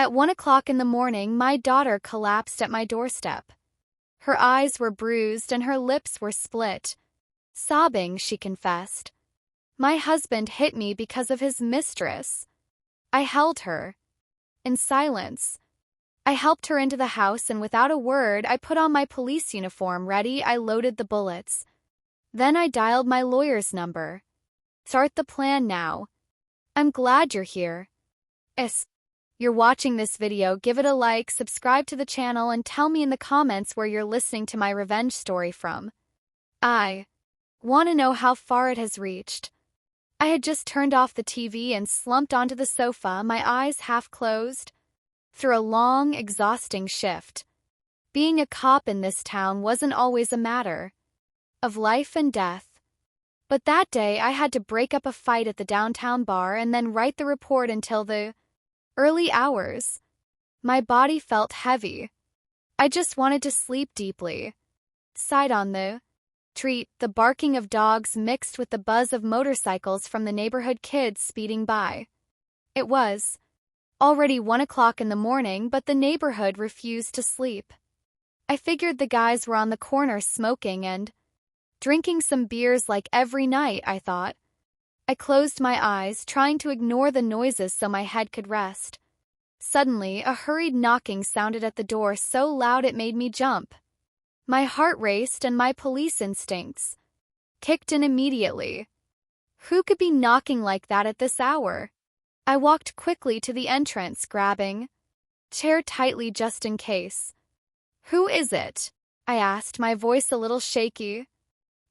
At 1 o'clock in the morning, my daughter collapsed at my doorstep. Her eyes were bruised and her lips were split. Sobbing, she confessed. My husband hit me because of his mistress. I held her. In silence. I helped her into the house and without a word, I put on my police uniform. Ready, I loaded the bullets. Then I dialed my lawyer's number. Start the plan now. I'm glad you're here. If you're watching this video, give it a like, subscribe to the channel, and tell me in the comments where you're listening to my revenge story from. I want to know how far it has reached. I had just turned off the TV and slumped onto the sofa, my eyes half closed. Through a long, exhausting shift. Being a cop in this town wasn't always a matter of life and death. But that day I had to break up a fight at the downtown bar and then write the report until the early hours. My body felt heavy. I just wanted to sleep deeply. Sighed on the street, the barking of dogs mixed with the buzz of motorcycles from the neighborhood kids speeding by. It was already 1 o'clock in the morning, but the neighborhood refused to sleep. I figured the guys were on the corner smoking and drinking some beers like every night, I thought. I closed my eyes, trying to ignore the noises so my head could rest. Suddenly, a hurried knocking sounded at the door so loud it made me jump. My heart raced and my police instincts kicked in immediately. Who could be knocking like that at this hour? I walked quickly to the entrance, grabbing chair tightly just in case. Who is it? I asked, my voice a little shaky.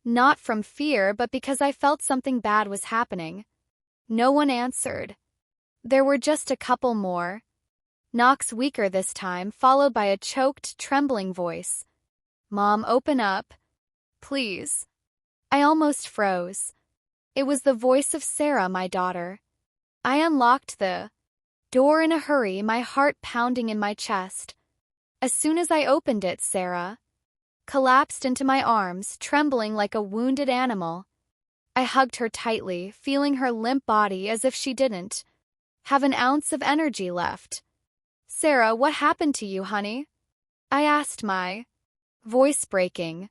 Not from fear, but because I felt something bad was happening. No one answered. There were just a couple more knocks, weaker this time, followed by a choked, trembling voice. Mom, open up. Please. I almost froze. It was the voice of Sarah, my daughter. I unlocked the door in a hurry, my heart pounding in my chest. As soon as I opened it, Sarah collapsed into my arms, trembling like a wounded animal. I hugged her tightly, feeling her limp body as if she didn't have an ounce of energy left. Sarah, what happened to you, honey? I asked, my voice breaking.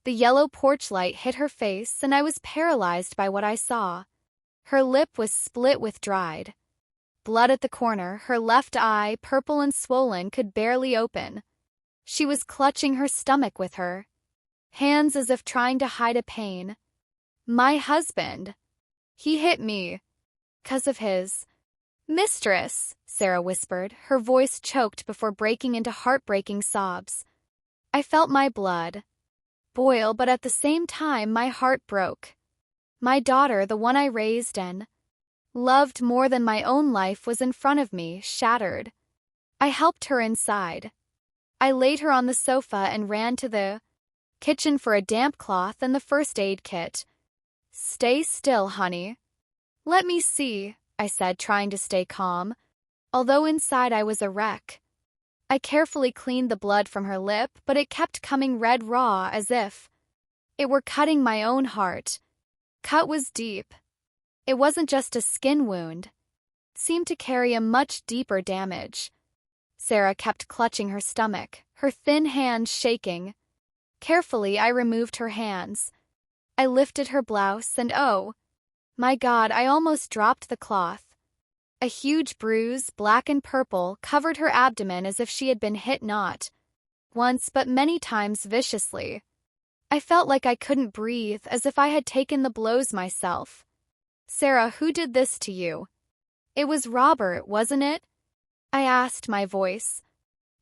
The yellow porch light hit her face, and I was paralyzed by what I saw. Her lip was split with dried blood at the corner, her left eye, purple and swollen, could barely open. She was clutching her stomach with her hands as if trying to hide a pain. My husband. He hit me. 'Cause of his mistress, Sarah whispered, her voice choked before breaking into heartbreaking sobs. I felt my blood boil, but at the same time my heart broke. My daughter, the one I raised and loved more than my own life, was in front of me, shattered. I helped her inside. I laid her on the sofa and ran to the kitchen for a damp cloth and the first aid kit. Stay still, honey. Let me see, I said, trying to stay calm, although inside I was a wreck. I carefully cleaned the blood from her lip, but it kept coming red raw as if it were cutting my own heart. Cut was deep. It wasn't just a skin wound. It seemed to carry a much deeper damage. Sarah kept clutching her stomach, her thin hands shaking. Carefully, I removed her hands. I lifted her blouse and oh, my God, I almost dropped the cloth. A huge bruise, black and purple, covered her abdomen as if she had been hit not once but many times viciously. I felt like I couldn't breathe, as if I had taken the blows myself. Sarah, who did this to you? It was Robert, wasn't it? I asked, my voice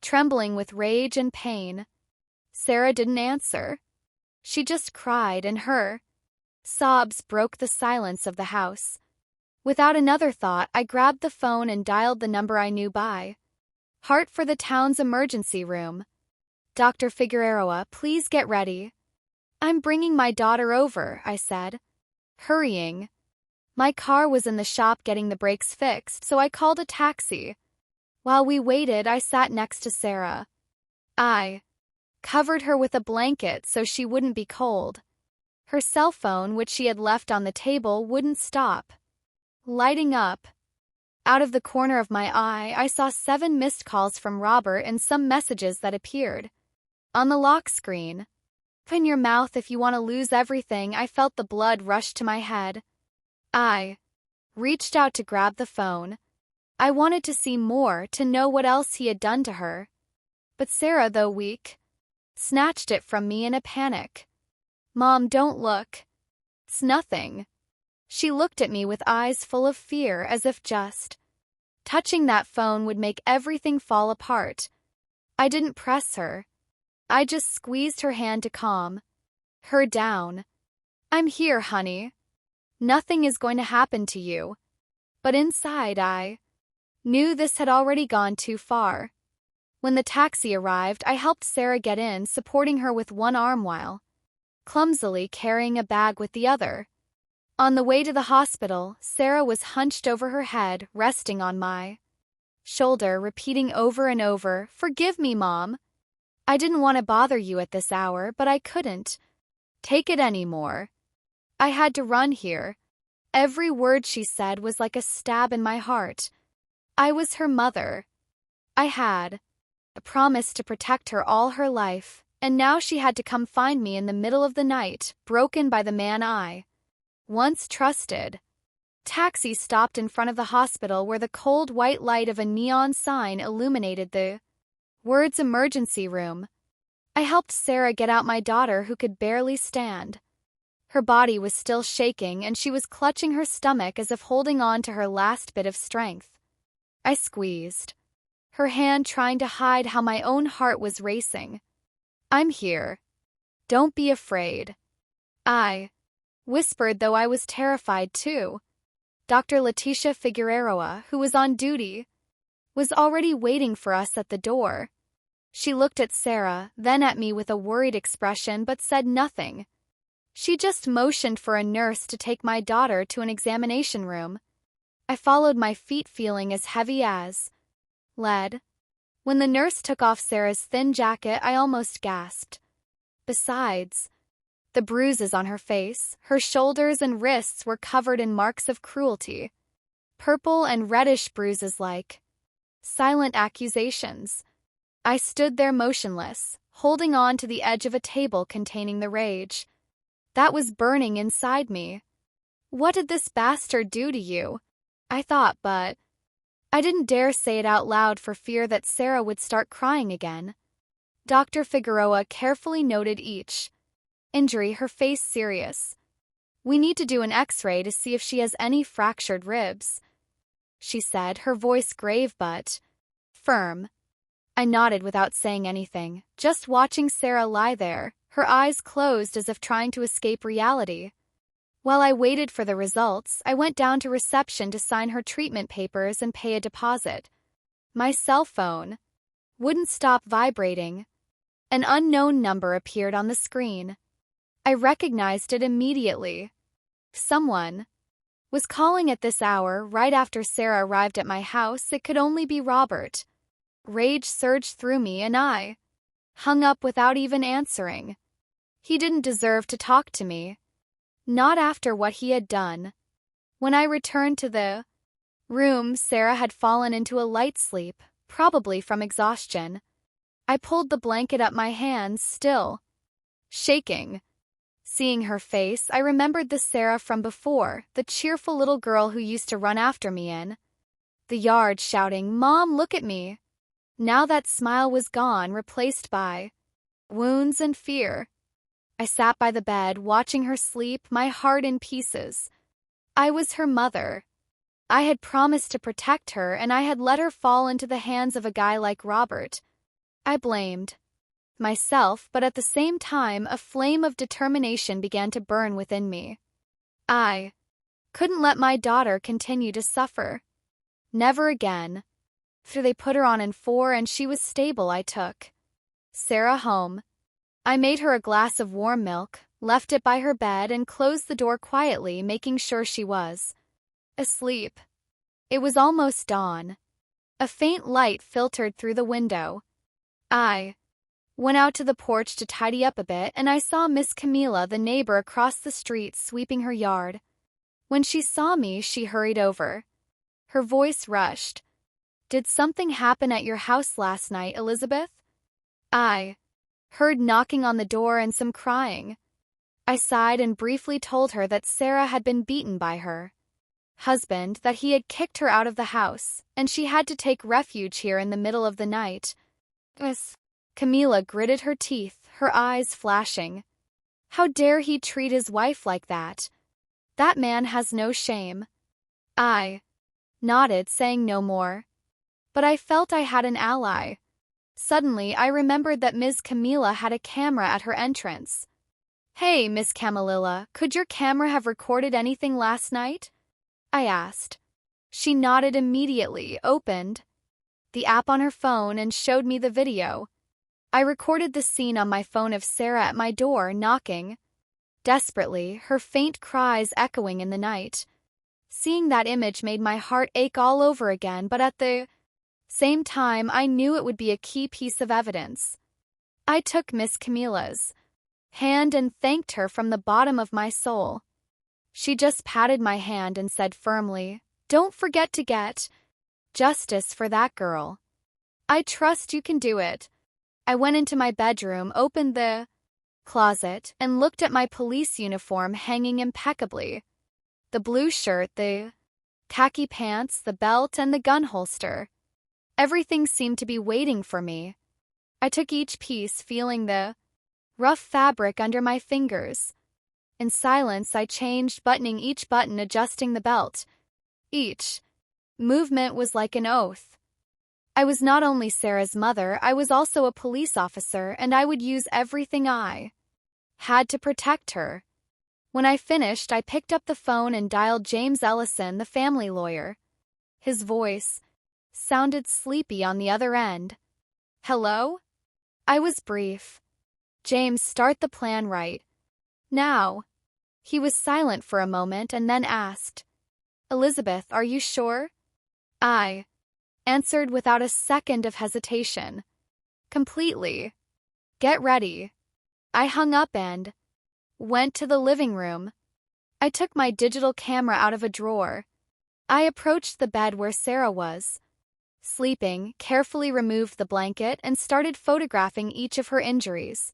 trembling with rage and pain. Sarah didn't answer. She just cried, and her sobs broke the silence of the house. Without another thought, I grabbed the phone and dialed the number I knew by heart for the town's emergency room. Dr. Figueroa, please get ready. I'm bringing my daughter over, I said, hurrying. My car was in the shop getting the brakes fixed, so I called a taxi. While we waited, I sat next to Sarah. I covered her with a blanket so she wouldn't be cold. Her cell phone, which she had left on the table, wouldn't stop lighting up. Out of the corner of my eye, I saw 7 missed calls from Robert and some messages that appeared on the lock screen. Open your mouth if you want to lose everything. I felt the blood rush to my head. I reached out to grab the phone. I wanted to see more, to know what else he had done to her. But Sarah, though weak, snatched it from me in a panic. Mom, don't look. It's nothing. She looked at me with eyes full of fear, as if just touching that phone would make everything fall apart. I didn't press her. I just squeezed her hand to calm her down. I'm here, honey. Nothing is going to happen to you. But inside, I knew this had already gone too far. When the taxi arrived, I helped Sarah get in, supporting her with one arm while clumsily carrying a bag with the other. On the way to the hospital, Sarah was hunched over her head, resting on my shoulder, repeating over and over, "Forgive me, Mom. I didn't want to bother you at this hour, but I couldn't take it anymore. I had to run here." Every word she said was like a stab in my heart. I was her mother. I had promised to protect her all her life, and now she had to come find me in the middle of the night, broken by the man I once trusted. Taxi stopped in front of the hospital, where the cold white light of a neon sign illuminated the words "emergency room." I helped Sarah get out my daughter, who could barely stand. Her body was still shaking, and she was clutching her stomach as if holding on to her last bit of strength. I squeezed her hand, trying to hide how my own heart was racing. "I'm here. Don't be afraid," I whispered, though I was terrified too. Dr. Leticia Figueroa, who was on duty, was already waiting for us at the door. She looked at Sarah, then at me with a worried expression, but said nothing. She just motioned for a nurse to take my daughter to an examination room. I followed, my feet feeling as heavy as lead. When the nurse took off Sarah's thin jacket, I almost gasped. Besides the bruises on her face, her shoulders and wrists were covered in marks of cruelty. Purple and reddish bruises like silent accusations. I stood there motionless, holding on to the edge of a table containing the rage that was burning inside me. "What did this bastard do to you?" I thought, but I didn't dare say it out loud for fear that Sarah would start crying again. Dr. Figueroa carefully noted each injury, her face serious. "We need to do an X-ray to see if she has any fractured ribs," she said, her voice grave but firm. I nodded without saying anything, just watching Sarah lie there, her eyes closed as if trying to escape reality. While I waited for the results, I went down to reception to sign her treatment papers and pay a deposit. My cell phone wouldn't stop vibrating. An unknown number appeared on the screen. I recognized it immediately. Someone was calling at this hour, right after Sarah arrived at my house. It could only be Robert. Rage surged through me, and I hung up without even answering. He didn't deserve to talk to me. Not after what he had done. When I returned to the room, Sarah had fallen into a light sleep, probably from exhaustion. I pulled the blanket up my hands, still shaking. Seeing her face, I remembered the Sarah from before, the cheerful little girl who used to run after me in the yard shouting, "Mom, look at me." Now that smile was gone, replaced by wounds and fear. I sat by the bed, watching her sleep, my heart in pieces. I was her mother. I had promised to protect her, and I had let her fall into the hands of a guy like Robert. I blamed myself, but at the same time, a flame of determination began to burn within me. I couldn't let my daughter continue to suffer. Never again. After they put her on N4 and she was stable, I took Sarah home. I made her a glass of warm milk, left it by her bed, and closed the door quietly, making sure she was asleep. It was almost dawn. A faint light filtered through the window. I went out to the porch to tidy up a bit, and I saw Miss Camila, the neighbor across the street, sweeping her yard. When she saw me, she hurried over. Her voice rushed. Did something happen at your house last night, Elizabeth? I heard knocking on the door and some crying. I sighed and briefly told her that Sarah had been beaten by her husband, that he had kicked her out of the house, and she had to take refuge here in the middle of the night. Miss Camila gritted her teeth, her eyes flashing. How dare he treat his wife like that? That man has no shame. I nodded, saying no more. But I felt I had an ally. Suddenly, I remembered that Ms. Camila had a camera at her entrance. Hey, Miss Camilla, could your camera have recorded anything last night? I asked. She nodded immediately, opened the app on her phone, and showed me the video. I recorded the scene on my phone of Sarah at my door, knocking desperately, her faint cries echoing in the night. Seeing that image made my heart ache all over again, but at the same time, I knew it would be a key piece of evidence. I took Miss Camilla's hand and thanked her from the bottom of my soul. She just patted my hand and said firmly, "Don't forget to get justice for that girl. I trust you can do it." I went into my bedroom, opened the closet, and looked at my police uniform hanging impeccably. The blue shirt, the khaki pants, the belt, and the gun holster. Everything seemed to be waiting for me. I took each piece, feeling the rough fabric under my fingers. In silence, I changed, buttoning each button, adjusting the belt. Each movement was like an oath. I was not only Sarah's mother, I was also a police officer, and I would use everything I had to protect her. When I finished, I picked up the phone and dialed James Ellison, the family lawyer. His voice sounded sleepy on the other end. Hello? I was brief. James, start the plan right now. He was silent for a moment and then asked, Elizabeth, are you sure? I answered without a second of hesitation. Completely. Get ready. I hung up and went to the living room. I took my digital camera out of a drawer. I approached the bed where Sarah was sleeping, carefully removed the blanket, and started photographing each of her injuries.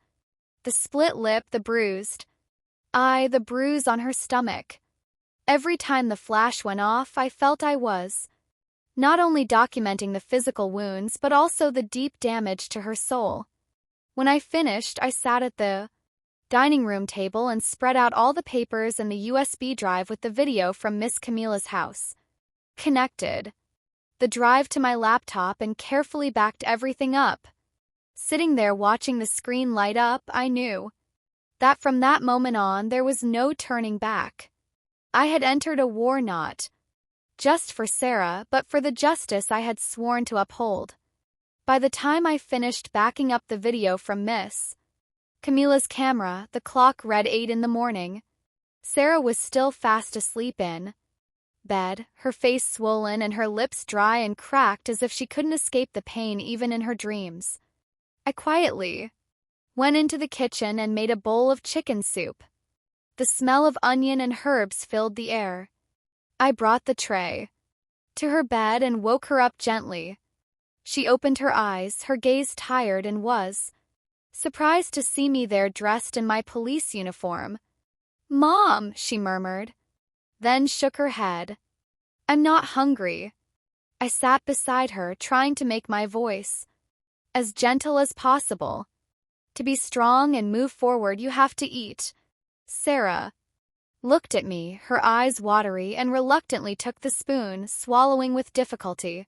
The split lip, the bruised eye, the bruise on her stomach. Every time the flash went off, I felt I was not only documenting the physical wounds but also the deep damage to her soul. When I finished, I sat at the dining room table and spread out all the papers and the USB drive with the video from Miss Camilla's house. Connected the drive to my laptop and carefully backed everything up. Sitting there watching the screen light up, I knew that from that moment on there was no turning back. I had entered a war not just for Sarah, but for the justice I had sworn to uphold. By the time I finished backing up the video from Miss Camilla's camera, the clock read 8 in the morning. Sarah was still fast asleep in bed, her face swollen and her lips dry and cracked as if she couldn't escape the pain even in her dreams. I quietly went into the kitchen and made a bowl of chicken soup. The smell of onion and herbs filled the air. I brought the tray to her bed and woke her up gently. She opened her eyes, her gaze tired, and was surprised to see me there dressed in my police uniform. "Mom," she murmured, then shook her head. "I'm not hungry." I sat beside her, trying to make my voice as gentle as possible. To be strong and move forward, you have to eat. Sarah looked at me, her eyes watery, and reluctantly took the spoon, swallowing with difficulty.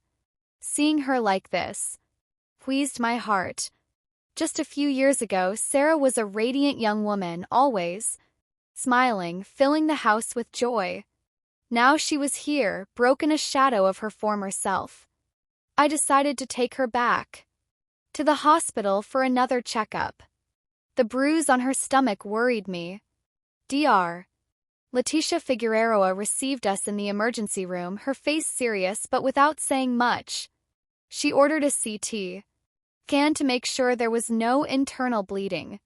Seeing her like this pleased my heart. Just a few years ago, Sarah was a radiant young woman, always smiling, filling the house with joy. Now she was here, broken, a shadow of her former self. I decided to take her back to the hospital for another checkup. The bruise on her stomach worried me. Dr. Leticia Figueroa received us in the emergency room, her face serious but without saying much. She ordered a CT scan to make sure there was no internal bleeding.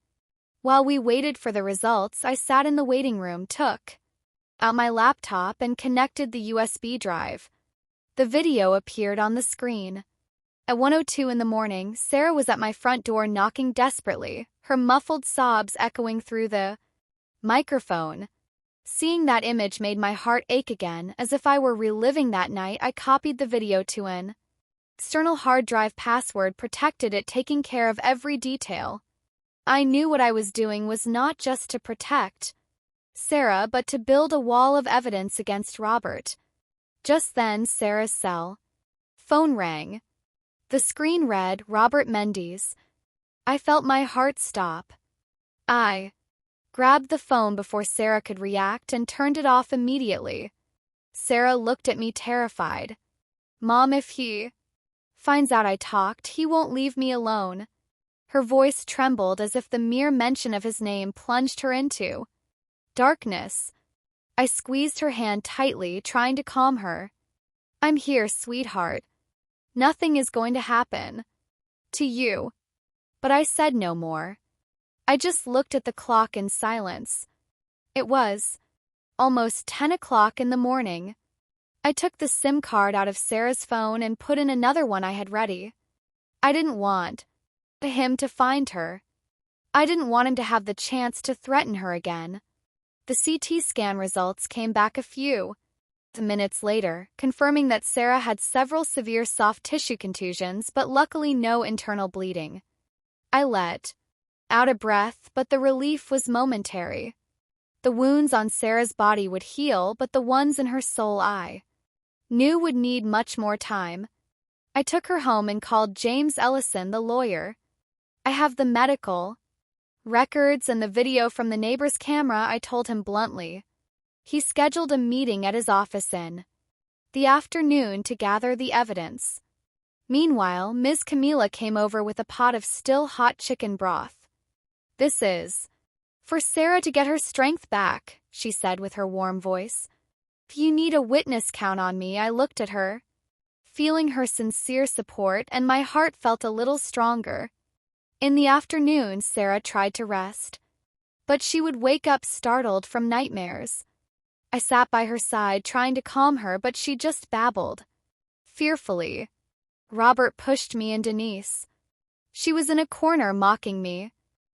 While we waited for the results, I sat in the waiting room, took out my laptop, and connected the USB drive. The The video appeared on the screen. At 1:02 in the morning, Sarah was at my front door knocking desperately, her muffled sobs echoing through the microphone. Seeing that image made my heart ache again, as if I were reliving that night. I copied the video to an external hard drive password, protected it, taking care of every detail. I knew what I was doing was not just to protect Sarah, but to build a wall of evidence against Robert. Just then, Sarah's cell phone rang. The screen read, "Robert Mendes." I felt my heart stop. I grabbed the phone before Sarah could react and turned it off immediately. Sarah looked at me terrified. "Mom, if he finds out I talked, he won't leave me alone." Her voice trembled as if the mere mention of his name plunged her into darkness. I squeezed her hand tightly, trying to calm her. "I'm here, sweetheart. Nothing is going to happen to you." But I said no more. I just looked at the clock in silence. It was almost 10 o'clock in the morning. I took the SIM card out of Sarah's phone and put in another one I had ready. I didn't want him to find her. I didn't want him to have the chance to threaten her again. The CT scan results came back a few minutes later, confirming that Sarah had several severe soft tissue contusions, but luckily no internal bleeding. I let out a breath, but the relief was momentary. The wounds on Sarah's body would heal, but the ones in her soul I knew would need much more time. I took her home and called James Ellison, the lawyer. "I have the medical records and the video from the neighbor's camera," I told him bluntly. He scheduled a meeting at his office in the afternoon to gather the evidence. Meanwhile, Ms. Camila came over with a pot of still hot chicken broth. "This is for Sarah to get her strength back," she said with her warm voice. "If you need a witness, count on me." I looked at her, feeling her sincere support, and my heart felt a little stronger. In the afternoon, Sarah tried to rest, but she would wake up startled from nightmares. I sat by her side trying to calm her, but she just babbled fearfully. Robert pushed me and Denise. She was in a corner mocking me.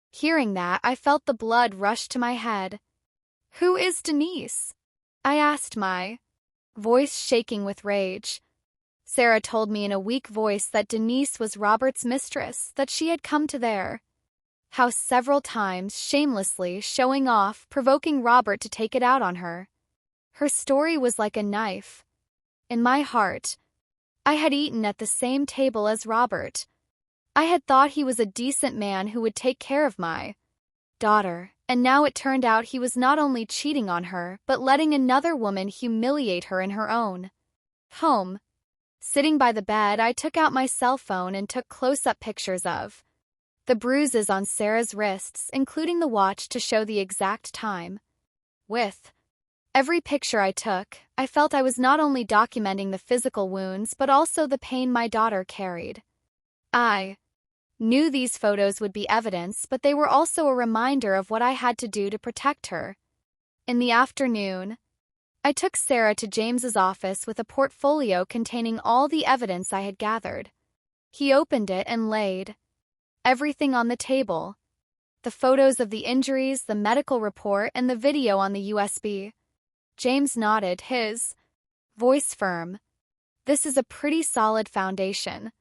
Hearing that, I felt the blood rush to my head. "Who is Denise?" I asked, my voice shaking with rage. Sarah told me in a weak voice that Denise was Robert's mistress, that she had come to their house several times, shamelessly showing off, provoking Robert to take it out on her. Her story was like a knife in my heart. I had eaten at the same table as Robert. I had thought he was a decent man who would take care of my daughter, and now it turned out he was not only cheating on her, but letting another woman humiliate her in her own home. Sitting by the bed, I took out my cell phone and took close-up pictures of the bruises on Sarah's wrists, including the watch to show the exact time. With every picture I took, I felt I was not only documenting the physical wounds but also the pain my daughter carried. I knew these photos would be evidence, but they were also a reminder of what I had to do to protect her. In the afternoon, I took Sarah to James's office with a portfolio containing all the evidence I had gathered. He opened it and laid everything on the table: the photos of the injuries, the medical report, and the video on the USB. James nodded, his voice firm. "This is a pretty solid foundation.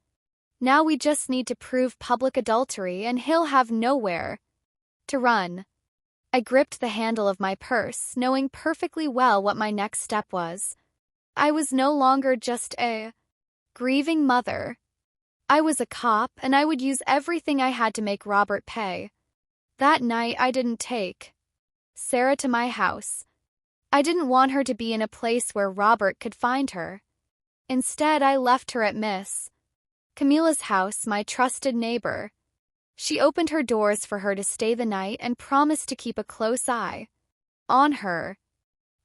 Now we just need to prove public adultery, and he'll have nowhere to run." I gripped the handle of my purse, knowing perfectly well what my next step was. I was no longer just a grieving mother. I was a cop, and I would use everything I had to make Robert pay. That night, I didn't take Sarah to my house. I didn't want her to be in a place where Robert could find her. Instead, I left her at Miss Camila's house, my trusted neighbor. She opened her doors for her to stay the night and promised to keep a close eye on her.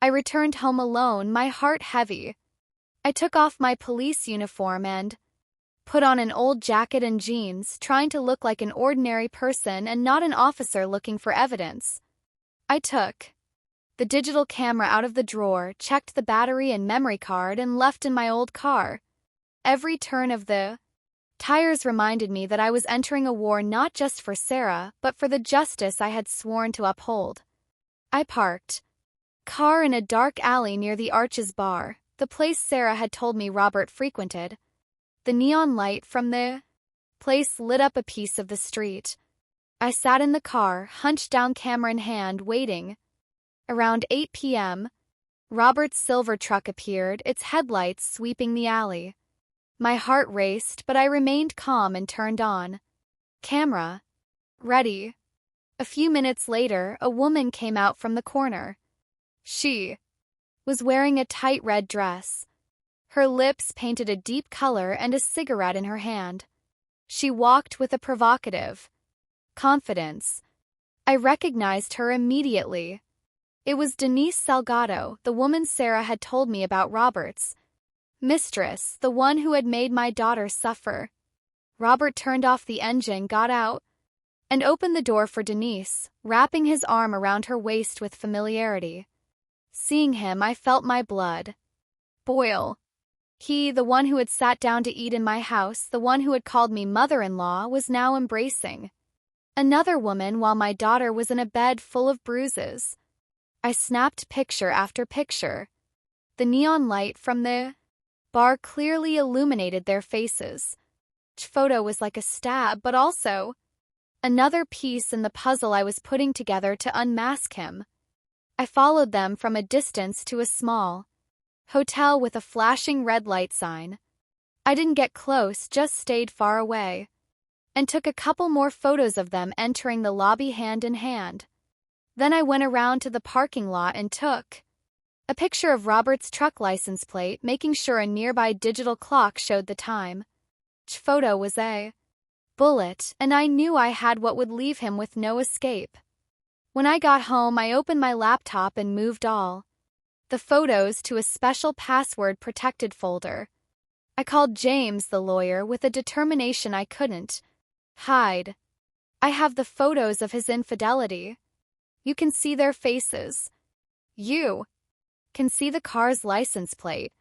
I returned home alone, my heart heavy. I took off my police uniform and put on an old jacket and jeans, trying to look like an ordinary person and not an officer looking for evidence. I took the digital camera out of the drawer, checked the battery and memory card, and left in my old car. Every turn of the tires reminded me that I was entering a war not just for Sarah, but for the justice I had sworn to uphold. I parked car in a dark alley near the Arches bar, the place Sarah had told me Robert frequented. The neon light from the place lit up a piece of the street. I sat in the car, hunched down, camera in hand, waiting. Around 8 p.m., Robert's silver truck appeared, its headlights sweeping the alley. My heart raced, but I remained calm and turned on camera. Ready. A few minutes later, a woman came out from the corner. She was wearing a tight red dress. Her lips painted a deep color and a cigarette in her hand. She walked with a provocative confidence. I recognized her immediately. It was Denise Salgado, the woman Sarah had told me about Robert's mistress, the one who had made my daughter suffer. Robert turned off the engine, got out, and opened the door for Denise, wrapping his arm around her waist with familiarity. Seeing him, I felt my blood boil. He, the one who had sat down to eat in my house, the one who had called me mother-in-law, was now embracing another woman while my daughter was in a bed full of bruises. I snapped picture after picture. The neon light from the bar clearly illuminated their faces. Each photo was like a stab, but also another piece in the puzzle I was putting together to unmask him. I followed them from a distance to a small hotel with a flashing red light sign. I didn't get close, just stayed far away, and took a couple more photos of them entering the lobby hand in hand. Then I went around to the parking lot and took a picture of Robert's truck license plate, making sure a nearby digital clock showed the time. Each photo was a bullet, and I knew I had what would leave him with no escape. When I got home, I opened my laptop and moved all the photos to a special password-protected folder. I called James, the lawyer, with a determination I couldn't hide. I have the photos of his infidelity. You can see their faces. You can see the car's license plate.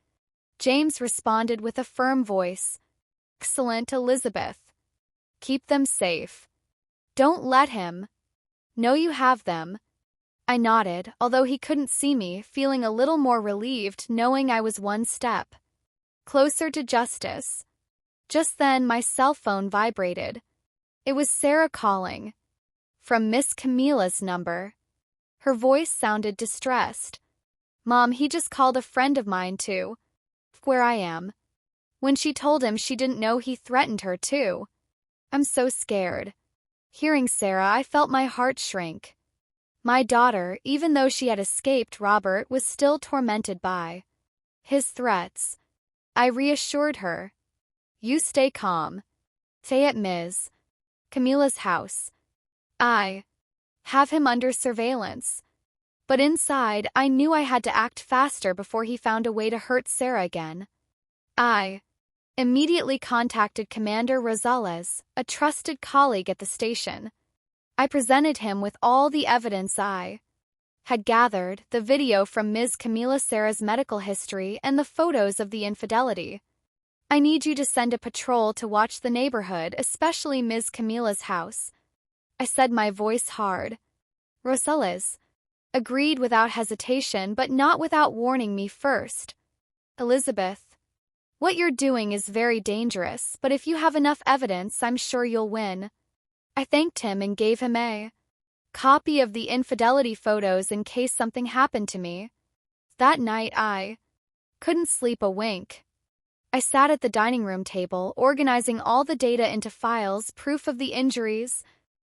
James responded with a firm voice. Excellent, Elizabeth. Keep them safe. Don't let him know you have them. I nodded, although he couldn't see me, feeling a little more relieved knowing I was one step closer to justice. Just then, my cell phone vibrated. It was Sarah calling. From Miss Camilla's number. Her voice sounded distressed. Mom, he just called a friend of mine to where I am. When she told him she didn't know he threatened her too. I'm so scared. Hearing Sarah, I felt my heart shrink. My daughter, even though she had escaped Robert, was still tormented by his threats. I reassured her. You stay calm. Stay at Ms. Camilla's house. I have him under surveillance. But inside, I knew I had to act faster before he found a way to hurt Sarah again. I immediately contacted Commander Rosales, a trusted colleague at the station. I presented him with all the evidence I had gathered, the video from Ms. Camilla Sarah's medical history, and the photos of the infidelity. I need you to send a patrol to watch the neighborhood, especially Ms. Camilla's house. I said, my voice hard. Rosales agreed without hesitation, but not without warning me first. Elizabeth, what you're doing is very dangerous, but if you have enough evidence, I'm sure you'll win. I thanked him and gave him a copy of the infidelity photos in case something happened to me. That night I couldn't sleep a wink. I sat at the dining room table, organizing all the data into files, proof of the injuries,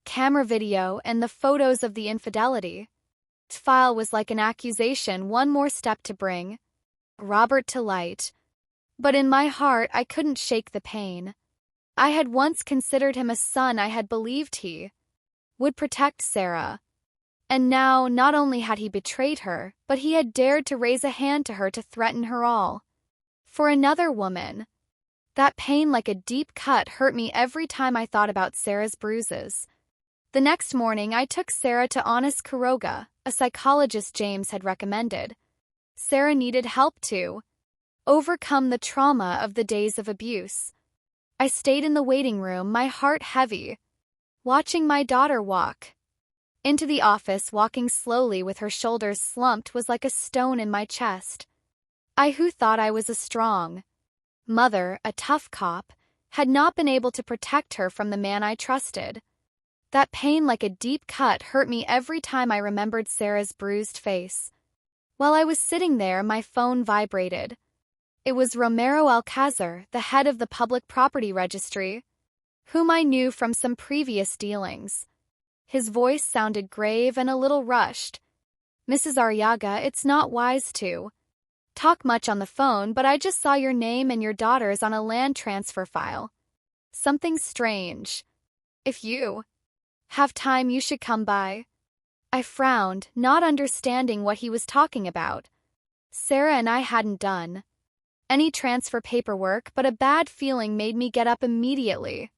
camera video, and the photos of the infidelity. Each file was like an accusation, one more step to bring Robert to light. But in my heart, I couldn't shake the pain. I had once considered him a son. I had believed he would protect Sarah. And now, not only had he betrayed her, but he had dared to raise a hand to her to threaten her all. For another woman. That pain, like a deep cut, hurt me every time I thought about Sarah's bruises. The next morning, I took Sarah to Honest Kuroga, a psychologist James had recommended. Sarah needed help to overcome the trauma of the days of abuse. I stayed in the waiting room, my heart heavy, watching my daughter walk into the office. Walking slowly with her shoulders slumped was like a stone in my chest. I, who thought I was a strong mother, a tough cop, had not been able to protect her from the man I trusted. That pain, like a deep cut, hurt me every time I remembered Sarah's bruised face. While I was sitting there, my phone vibrated. It was Romero Alcázar, the head of the Public Property Registry, whom I knew from some previous dealings. His voice sounded grave and a little rushed. "Mrs. Arriaga, it's not wise to talk much on the phone, but I just saw your name and your daughter's on a land transfer file. Something strange. If you have time, you should come by." I frowned, not understanding what he was talking about. Sarah and I hadn't done any transfer paperwork, but a bad feeling made me get up immediately.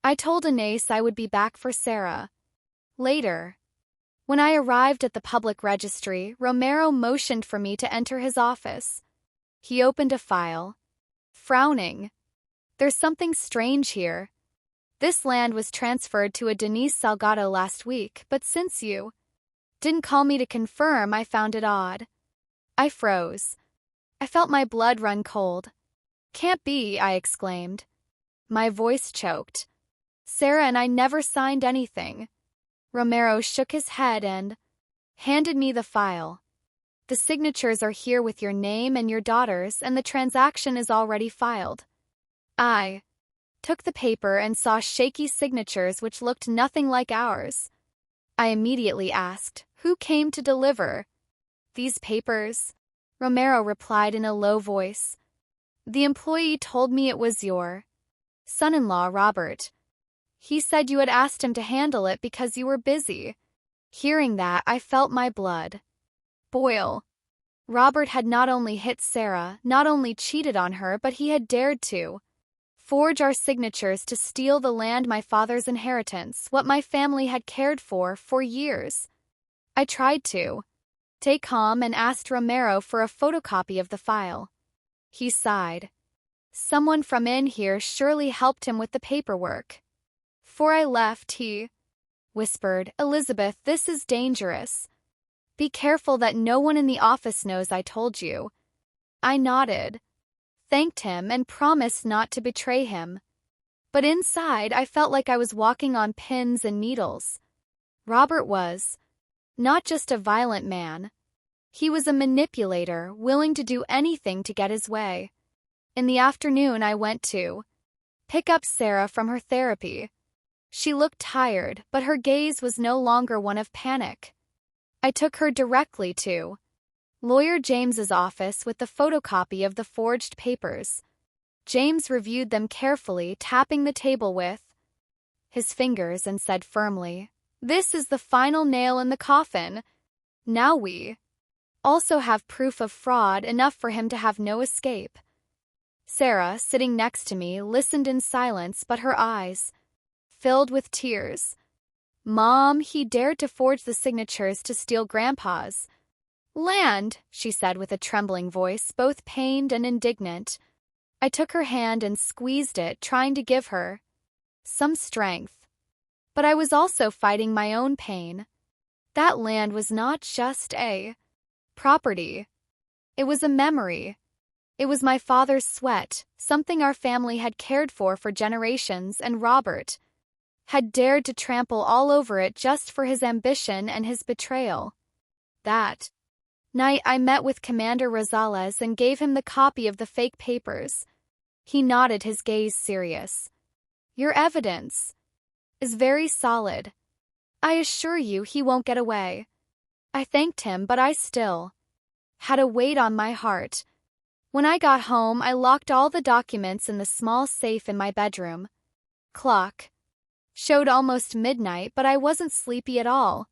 I told Anais I would be back for Sarah later. When I arrived at the public registry, Romero motioned for me to enter his office. He opened a file, frowning. "There's something strange here. This land was transferred to a Denise Salgado last week, but since you didn't call me to confirm, I found it odd." I froze. I felt my blood run cold. "Can't be," I exclaimed. My voice choked. "Sarah and I never signed anything." Romero shook his head and handed me the file. "The signatures are here with your name and your daughter's, and the transaction is already filed." I took the paper and saw shaky signatures which looked nothing like ours. I immediately asked, "Who came to deliver these papers?" Romero replied in a low voice, "The employee told me it was your son-in-law, Robert. He said you had asked him to handle it because you were busy." Hearing that, I felt my blood boil. Robert had not only hit Sarah, not only cheated on her, but he had dared to forge our signatures to steal the land, my father's inheritance, what my family had cared for years. I tried to stay calm and asked Romero for a photocopy of the file. He sighed. "Someone from in here surely helped him with the paperwork. Before I left, he whispered, 'Elizabeth, this is dangerous. Be careful that no one in the office knows I told you.' I nodded, thanked him, and promised not to betray him. But inside, I felt like I was walking on pins and needles. Robert was not just a violent man. He was a manipulator, willing to do anything to get his way. In the afternoon, I went to pick up Sarah from her therapy. She looked tired, but her gaze was no longer one of panic. I took her directly to Lawyer James's office with the photocopy of the forged papers. James reviewed them carefully, tapping the table with his fingers, and said firmly, "This is the final nail in the coffin. Now we also have proof of fraud, enough for him to have no escape." Sarah, sitting next to me, listened in silence, but her eyes filled with tears. "Mom, he dared to forge the signatures to steal Grandpa's land," she said with a trembling voice, both pained and indignant. I took her hand and squeezed it, trying to give her some strength. But I was also fighting my own pain. That land was not just a property. It was a memory. It was my father's sweat, something our family had cared for generations, and Robert had dared to trample all over it just for his ambition and his betrayal. That night, I met with Commander Rosales and gave him the copy of the fake papers. He nodded, his gaze serious. "Your evidence is very solid. I assure you he won't get away." I thanked him, but I still had a weight on my heart. When I got home, I locked all the documents in the small safe in my bedroom. Clock showed almost midnight, but I wasn't sleepy at all.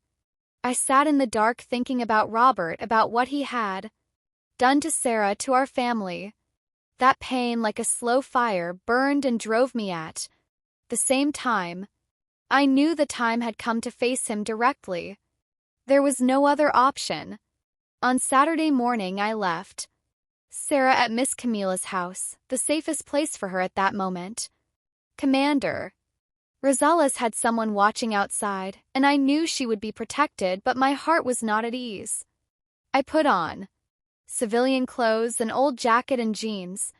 I sat in the dark thinking about Robert, about what he had done to Sarah, to our family. That pain, like a slow fire, burned and drove me at the same time. I knew the time had come to face him directly. There was no other option. On Saturday morning, I left Sarah at Miss Camilla's house, the safest place for her at that moment. Commander Rosales had someone watching outside, and I knew she would be protected, but my heart was not at ease. I put on civilian clothes, an old jacket and jeans,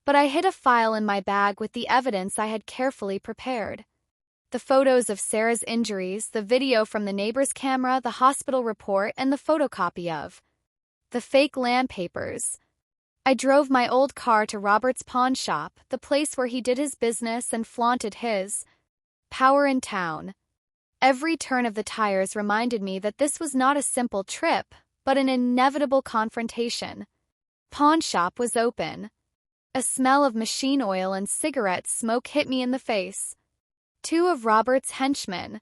but I hid a file in my bag with the evidence I had carefully prepared. The photos of Sarah's injuries, the video from the neighbor's camera, the hospital report, and the photocopy of the fake land papers. I drove my old car to Robert's pawn shop, the place where he did his business and flaunted his power in town. Every turn of the tires reminded me that this was not a simple trip, but an inevitable confrontation. Pawn shop was open. A smell of machine oil and cigarette smoke hit me in the face. Two of Robert's henchmen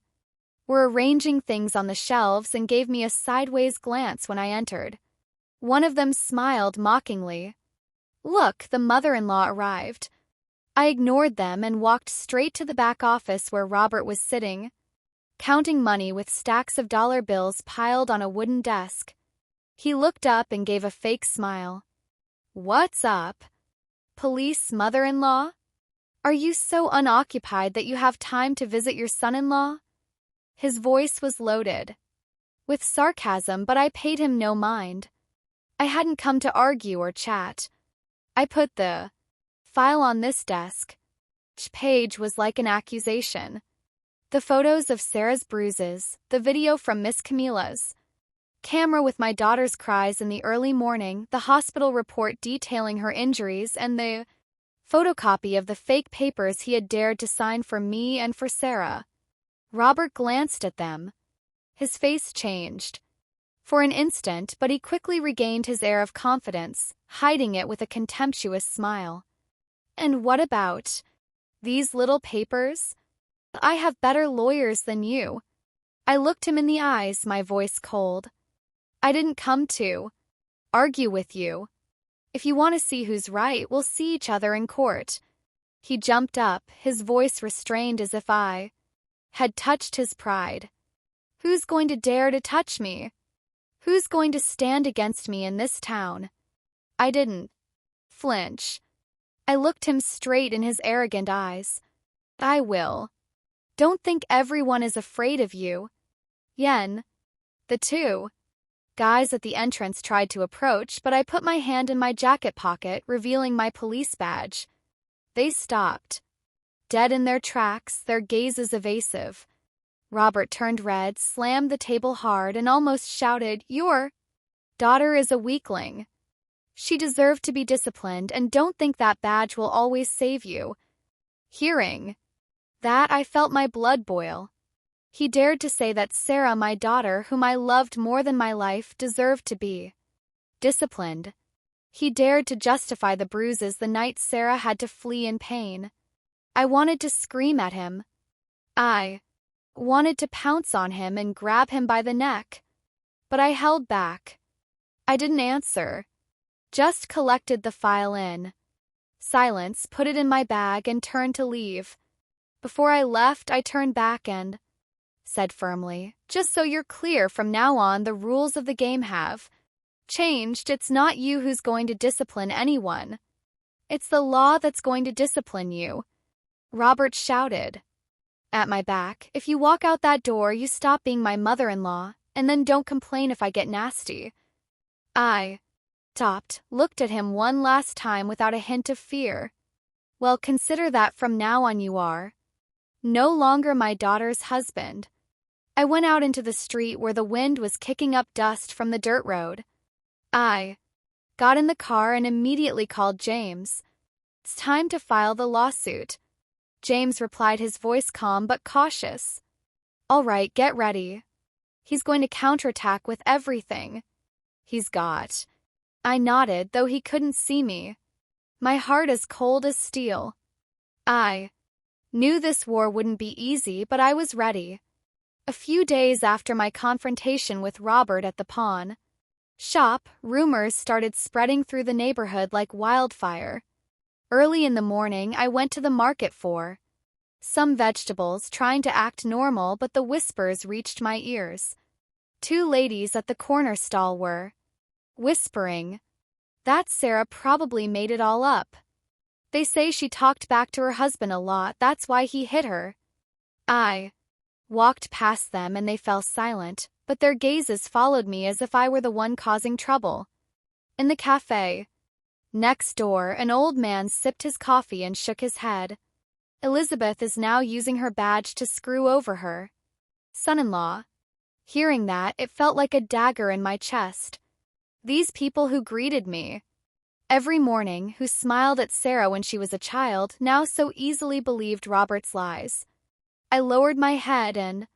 were arranging things on the shelves and gave me a sideways glance when I entered. One of them smiled mockingly. Look, the mother-in-law arrived. I ignored them and walked straight to the back office where Robert was sitting, counting money with stacks of dollar bills piled on a wooden desk. He looked up and gave a fake smile. What's up? Police mother-in-law? Are you so unoccupied that you have time to visit your son-in-law? His voice was loaded with sarcasm, but I paid him no mind. I hadn't come to argue or chat. I put the file on this desk. Each page was like an accusation. The photos of Sarah's bruises, the video from Miss Camilla's camera with my daughter's cries in the early morning, the hospital report detailing her injuries, and the photocopy of the fake papers he had dared to sign for me and for Sarah. Robert glanced at them. His face changed for an instant, but he quickly regained his air of confidence, hiding it with a contemptuous smile. And what about these little papers? I have better lawyers than you. I looked him in the eyes, my voice cold. I didn't come to argue with you. If you want to see who's right, we'll see each other in court. He jumped up, his voice restrained as if I had touched his pride. Who's going to dare to touch me? Who's going to stand against me in this town? I didn't flinch. I looked him straight in his arrogant eyes. I will. Don't think everyone is afraid of you. Yen. The two guys at the entrance tried to approach, but I put my hand in my jacket pocket, revealing my police badge. They stopped, dead in their tracks, their gazes evasive. Robert turned red, slammed the table hard, and almost shouted, "Your daughter is a weakling. She deserved to be disciplined, and don't think that badge will always save you." Hearing that, I felt my blood boil. He dared to say that Sarah, my daughter, whom I loved more than my life, deserved to be disciplined. He dared to justify the bruises the night Sarah had to flee in pain. I wanted to scream at him. I wanted to pounce on him and grab him by the neck. But I held back. I didn't answer. Just collected the file in silence, put it in my bag, and turned to leave. Before I left, I turned back and said firmly, "Just so you're clear, from now on, the rules of the game have changed. It's not you who's going to discipline anyone. It's the law that's going to discipline you." Robert shouted at my back, "If you walk out that door, you stop being my mother-in-law, and then don't complain if I get nasty." I stopped, looked at him one last time without a hint of fear. "Well, consider that from now on you are no longer my daughter's husband." I went out into the street where the wind was kicking up dust from the dirt road. I got in the car and immediately called James. "It's time to file the lawsuit." James replied, his voice calm but cautious. "All right, get ready. He's going to counterattack with everything he's got." I nodded, though he couldn't see me. My heart as cold as steel. I knew this war wouldn't be easy, but I was ready. A few days after my confrontation with Robert at the pawn shop, rumors started spreading through the neighborhood like wildfire. Early in the morning, I went to the market for Some vegetables trying to act normal, but the whispers reached my ears. Two ladies at the corner stall were whispering. That Sarah probably made it all up. They say she talked back to her husband a lot, that's why he hit her. I walked past them and they fell silent, but their gazes followed me as if I were the one causing trouble. In the cafe next door, an old man sipped his coffee and shook his head. Elizabeth is now using her badge to screw over her son-in-law. Hearing that, it felt like a dagger in my chest. These people who greeted me every morning, who smiled at Sarah when she was a child, now so easily believed Robert's lies. I lowered my head and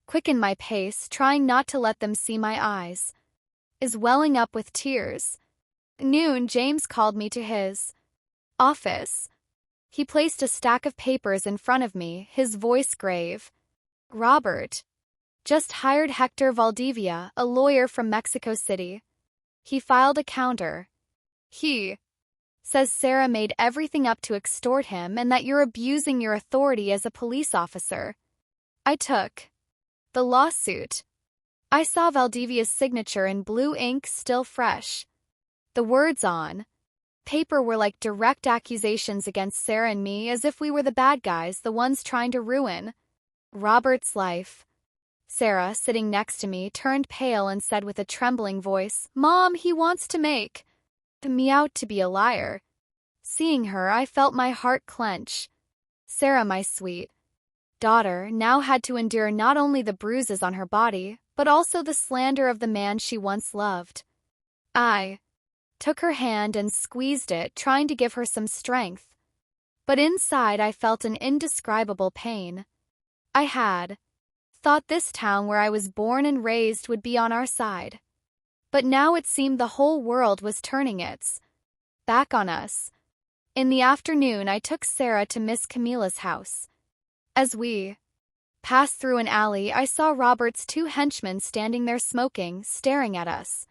quickened my pace, trying not to let them see my eyes is welling up with tears. Noon, James called me to his office. He placed a stack of papers in front of me, his voice grave. Robert just hired Hector Valdivia, a lawyer from Mexico City. He filed a counter. He says Sarah made everything up to extort him and that you're abusing your authority as a police officer. I took the lawsuit. I saw Valdivia's signature in blue ink, still fresh. The words on paper were like direct accusations against Sarah and me, as if we were the bad guys, the ones trying to ruin Robert's life. Sarah, sitting next to me, turned pale and said with a trembling voice, "Mom, he wants to make me out to be a liar." Seeing her, I felt my heart clench. Sarah, my sweet daughter, now had to endure not only the bruises on her body, but also the slander of the man she once loved. I took her hand and squeezed it, trying to give her some strength. But inside I felt an indescribable pain. I had thought this town where I was born and raised would be on our side. But now it seemed the whole world was turning its back on us. In the afternoon, I took Sarah to Miss Camilla's house. As we passed through an alley, I saw Robert's two henchmen standing there smoking, staring at us.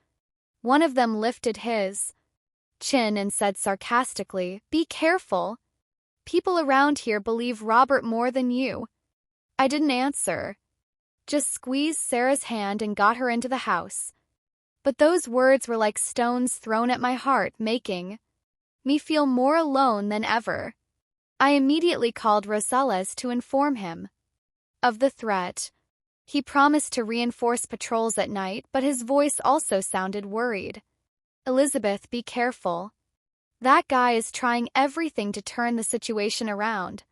One of them lifted his chin and said sarcastically, "Be careful. People around here believe Robert more than you." I didn't answer, just squeezed Sarah's hand and got her into the house. But those words were like stones thrown at my heart, making me feel more alone than ever. I immediately called Rosales to inform him of the threat. He promised to reinforce patrols at night, but his voice also sounded worried. "Elizabeth, be careful. That guy is trying everything to turn the situation around."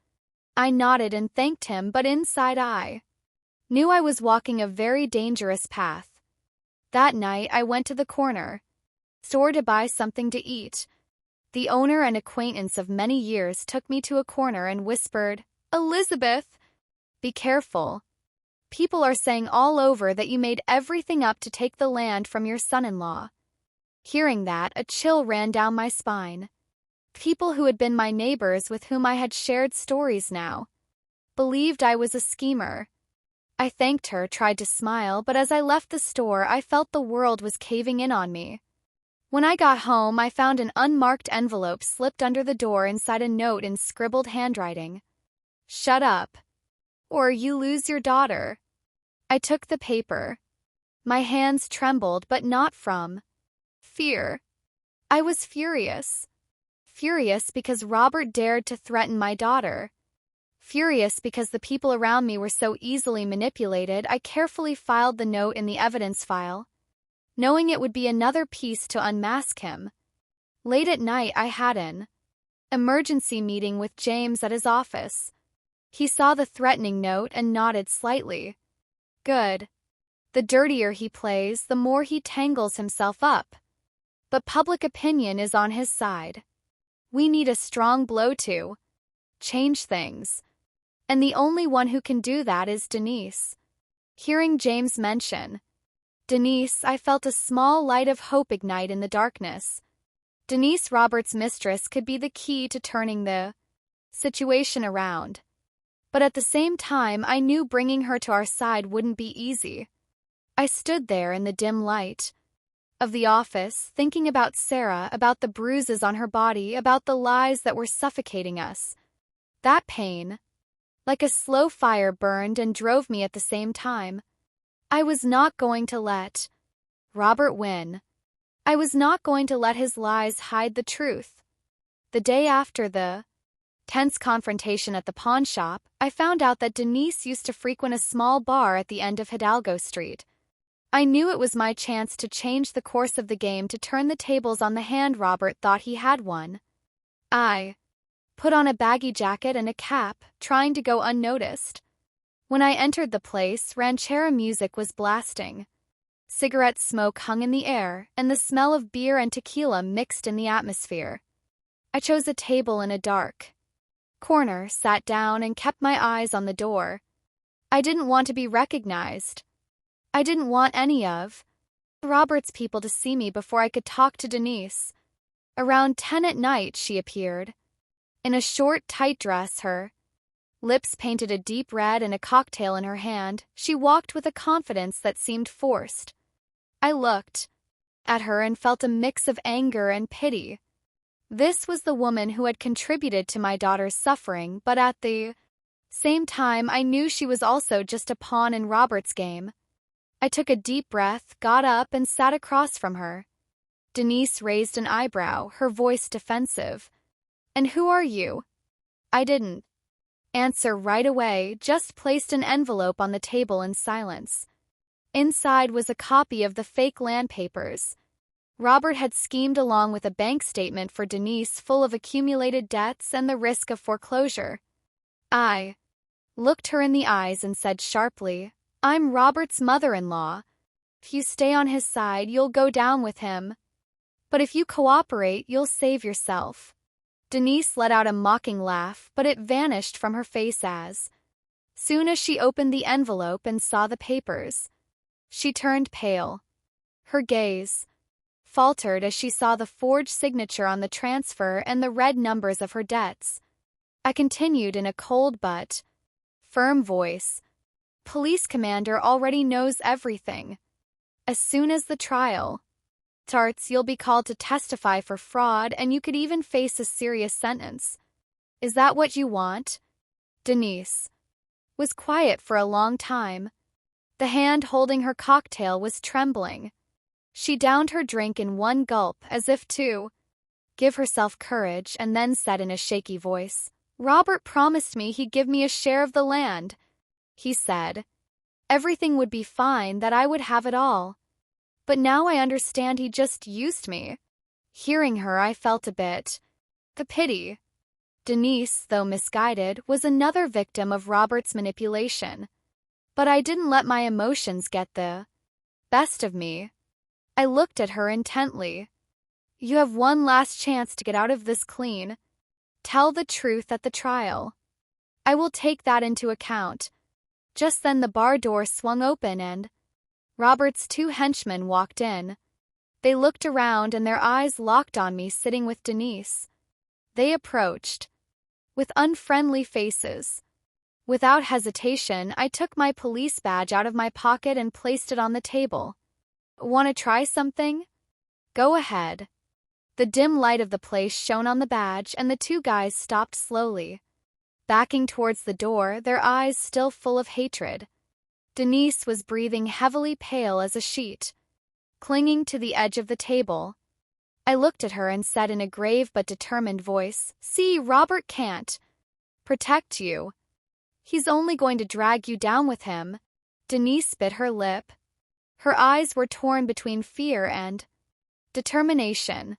I nodded and thanked him, but inside I knew I was walking a very dangerous path. That night, I went to the corner store to buy something to eat. The owner, an acquaintance of many years, took me to a corner and whispered, "Elizabeth, be careful. People are saying all over that you made everything up to take the land from your son-in-law." Hearing that, a chill ran down my spine. People who had been my neighbors, with whom I had shared stories now, believed I was a schemer. I thanked her, tried to smile, but as I left the store, I felt the world was caving in on me. When I got home, I found an unmarked envelope slipped under the door, inside a note in scribbled handwriting. "Shut up, or you lose your daughter." I took the paper. My hands trembled, but not from fear. I was furious. Furious because Robert dared to threaten my daughter. Furious because the people around me were so easily manipulated. I carefully filed the note in the evidence file, knowing it would be another piece to unmask him. Late at night, I had an emergency meeting with James at his office. He saw the threatening note and nodded slightly. Good. The dirtier he plays, the more he tangles himself up. But public opinion is on his side. We need a strong blow to change things. And the only one who can do that is Denise. Hearing James mention Denise, I felt a small light of hope ignite in the darkness. Denise, Robert's mistress, could be the key to turning the situation around. But at the same time, I knew bringing her to our side wouldn't be easy. I stood there in the dim light of the office, thinking about Sarah, about the bruises on her body, about the lies that were suffocating us. That pain Like a slow fire burned and drove me at the same time. I was not going to let Robert win. I was not going to let his lies hide the truth. The day after the tense confrontation at the pawn shop, I found out that Denise used to frequent a small bar at the end of Hidalgo Street. I knew it was my chance to change the course of the game, to turn the tables on the hand Robert thought he had won. I put on a baggy jacket and a cap, trying to go unnoticed. When I entered the place, ranchera music was blasting. Cigarette smoke hung in the air, and the smell of beer and tequila mixed in the atmosphere. I chose a table in a dark corner, sat down, and kept my eyes on the door. I didn't want to be recognized. I didn't want any of Robert's people to see me before I could talk to Denise. Around 10 at night, she appeared. In a short, tight dress, her lips painted a deep red and a cocktail in her hand, she walked with a confidence that seemed forced. I looked at her and felt a mix of anger and pity. This was the woman who had contributed to my daughter's suffering, but at the same time I knew she was also just a pawn in Robert's game. I took a deep breath, got up, and sat across from her. Denise raised an eyebrow, her voice defensive. "And who are you?" I didn't answer right away, just placed an envelope on the table in silence. Inside was a copy of the fake land papers. Robert had schemed along with a bank statement for Denise full of accumulated debts and the risk of foreclosure. I looked her in the eyes and said sharply, "I'm Robert's mother-in-law. If you stay on his side, you'll go down with him. But if you cooperate, you'll save yourself." Denise let out a mocking laugh, but it vanished from her face as soon as she opened the envelope and saw the papers. She turned pale. Her gaze faltered as she saw the forged signature on the transfer and the red numbers of her debts. I continued in a cold but firm voice, "Police commander already knows everything. As soon as the trial starts, you'll be called to testify for fraud, and you could even face a serious sentence. Is that what you want?" Denise was quiet for a long time. The hand holding her cocktail was trembling. She downed her drink in one gulp, as if to give herself courage, and then said in a shaky voice, "Robert promised me he'd give me a share of the land. He said everything would be fine, that I would have it all. But now I understand he just used me." Hearing her, I felt a bit the pity. Denise, though misguided, was another victim of Robert's manipulation. But I didn't let my emotions get the best of me. I looked at her intently. "You have one last chance to get out of this clean. Tell the truth at the trial. I will take that into account." Just then the bar door swung open and Robert's 2 henchmen walked in. They looked around and their eyes locked on me sitting with Denise. They approached with unfriendly faces. Without hesitation, I took my police badge out of my pocket and placed it on the table. "Want to try something? Go ahead." The dim light of the place shone on the badge, and the 2 guys stopped slowly, backing towards the door, their eyes still full of hatred. Denise was breathing heavily, pale as a sheet, clinging to the edge of the table. I looked at her and said in a grave but determined voice, "See, Robert can't protect you. He's only going to drag you down with him." Denise bit her lip. Her eyes were torn between fear and determination.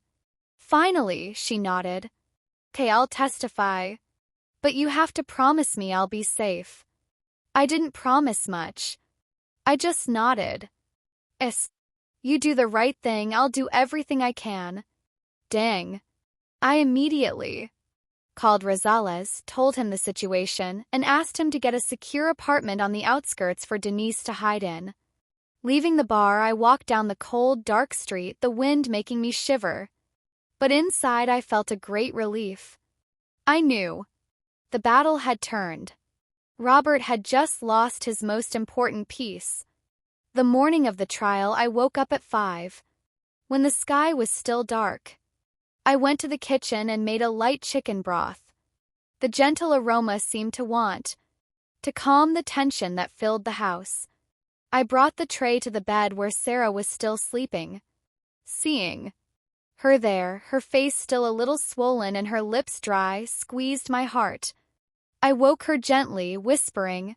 Finally, she nodded. "Okay, I'll testify. But you have to promise me I'll be safe." I didn't promise much. I just nodded. You do the right thing, I'll do everything I can." "Dang." I immediately called Rosales, told him the situation, and asked him to get a secure apartment on the outskirts for Denise to hide in. Leaving the bar, I walked down the cold, dark street, the wind making me shiver. But inside I felt a great relief. I knew the battle had turned. Robert had just lost his most important piece. The morning of the trial, I woke up at 5, when the sky was still dark. I went to the kitchen and made a light chicken broth. The gentle aroma seemed to want to calm the tension that filled the house. I brought the tray to the bed where Sarah was still sleeping. Seeing her there, her face still a little swollen and her lips dry, squeezed my heart. I woke her gently, whispering,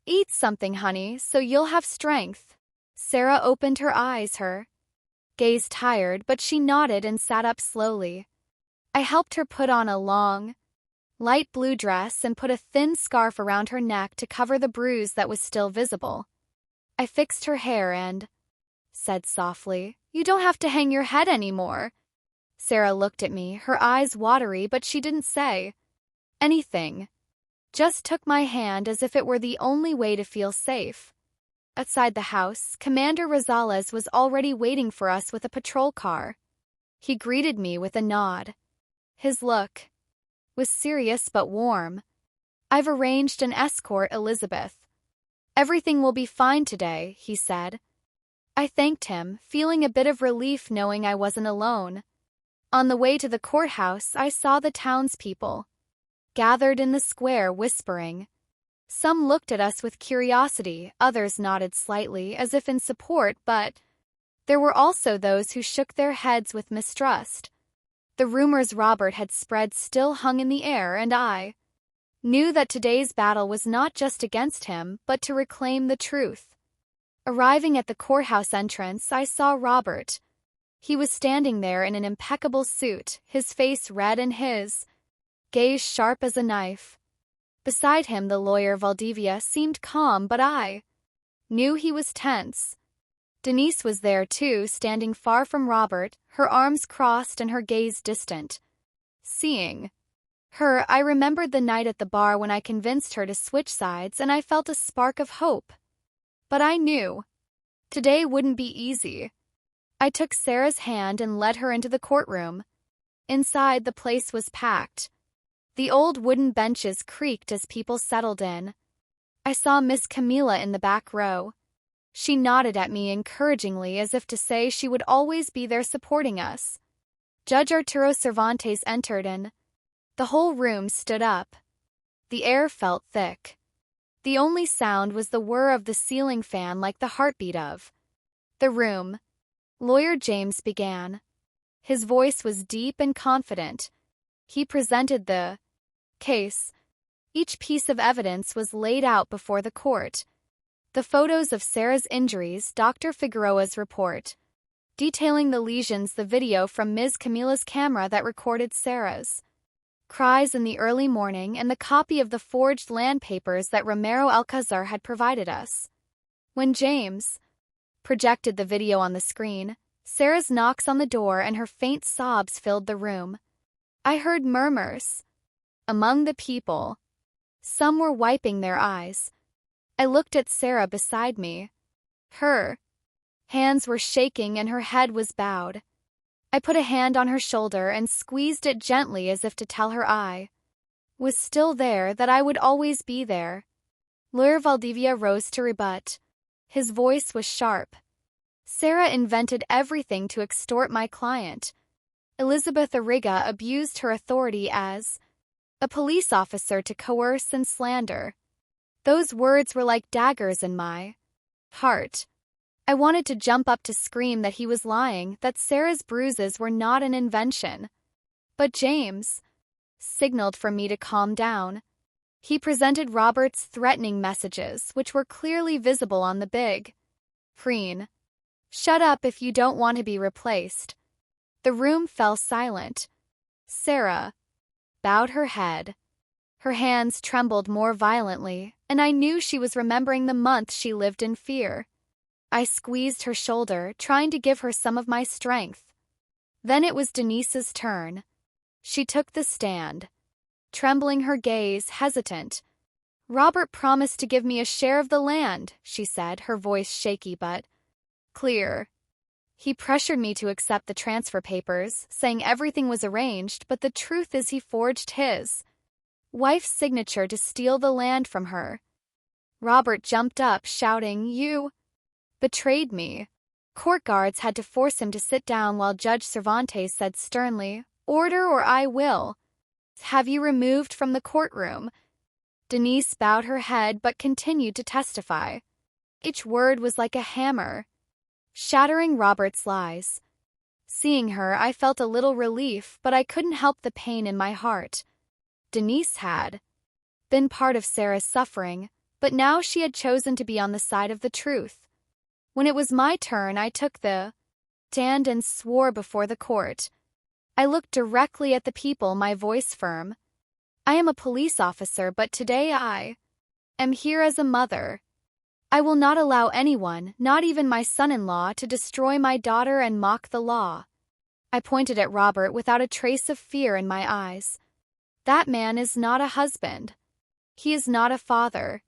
"Eat something, honey, so you'll have strength." Sarah opened her eyes, her gaze tired, but she nodded and sat up slowly. I helped her put on a long, light blue dress and put a thin scarf around her neck to cover the bruise that was still visible. I fixed her hair and said softly, "You don't have to hang your head anymore." Sarah looked at me, her eyes watery, but she didn't say anything. Just took my hand as if it were the only way to feel safe. Outside the house, Commander Rosales was already waiting for us with a patrol car. He greeted me with a nod. His look was serious but warm. "I've arranged an escort, Elizabeth. Everything will be fine today," he said. I thanked him, feeling a bit of relief knowing I wasn't alone. On the way to the courthouse, I saw the townspeople gathered in the square whispering. Some looked at us with curiosity, others nodded slightly as if in support, but there were also those who shook their heads with mistrust. The rumors Robert had spread still hung in the air, and I knew that today's battle was not just against him, but to reclaim the truth. Arriving at the courthouse entrance, I saw Robert. He was standing there in an impeccable suit, his face red and his gaze sharp as a knife. Beside him, the lawyer Valdivia seemed calm, but I knew he was tense. Denise was there too, standing far from Robert, her arms crossed and her gaze distant. Seeing her, I remembered the night at the bar when I convinced her to switch sides, and I felt a spark of hope. But I knew today wouldn't be easy. I took Sarah's hand and led her into the courtroom. Inside, the place was packed. The old wooden benches creaked as people settled in. I saw Miss Camila in the back row. She nodded at me encouragingly as if to say she would always be there supporting us. Judge Arturo Cervantes entered and the whole room stood up. The air felt thick. The only sound was the whir of the ceiling fan, like the heartbeat of the room. Lawyer James began. His voice was deep and confident. He presented the case. Each piece of evidence was laid out before the court. The photos of Sarah's injuries, Dr. Figueroa's report detailing the lesions, the video from Ms. Camila's camera that recorded Sarah's cries in the early morning, and the copy of the forged land papers that Romero Alcazar had provided us. When James projected the video on the screen, Sarah's knocks on the door and her faint sobs filled the room. I heard murmurs among the people. Some were wiping their eyes. I looked at Sarah beside me. Her hands were shaking and her head was bowed. I put a hand on her shoulder and squeezed it gently as if to tell her I was still there, that I would always be there. Lawyer Valdivia rose to rebut. His voice was sharp. Sarah invented everything to extort my client. Elizabeth Arriga abused her authority as a police officer to coerce and slander. Those words were like daggers in my heart. I wanted to jump up to scream that he was lying, that Sarah's bruises were not an invention. But James signaled for me to calm down. He presented Robert's threatening messages, which were clearly visible on the big screen. "Shut up if you don't want to be replaced." The room fell silent. Sarah bowed her head. Her hands trembled more violently, and I knew she was remembering the month she lived in fear. I squeezed her shoulder, trying to give her some of my strength. Then it was Denise's turn. She took the stand, trembling, her gaze hesitant. "Robert promised to give me a share of the land," she said, her voice shaky but clear. "He pressured me to accept the transfer papers, saying everything was arranged, but the truth is he forged his wife's signature to steal the land from her." Robert jumped up, shouting, "You betrayed me." Court guards had to force him to sit down while Judge Cervantes said sternly, "Order or I will have you removed from the courtroom." Denise bowed her head but continued to testify. Each word was like a hammer, shattering Robert's lies. Seeing her, I felt a little relief, but I couldn't help the pain in my heart. Denise had been part of Sarah's suffering, but now she had chosen to be on the side of the truth. When it was my turn, I took the stand and swore before the court. I looked directly at the people, my voice firm. I am a police officer, but today I am here as a mother. I will not allow anyone, not even my son-in-law, to destroy my daughter and mock the law. I pointed at Robert without a trace of fear in my eyes. That man is not a husband. He is not a father.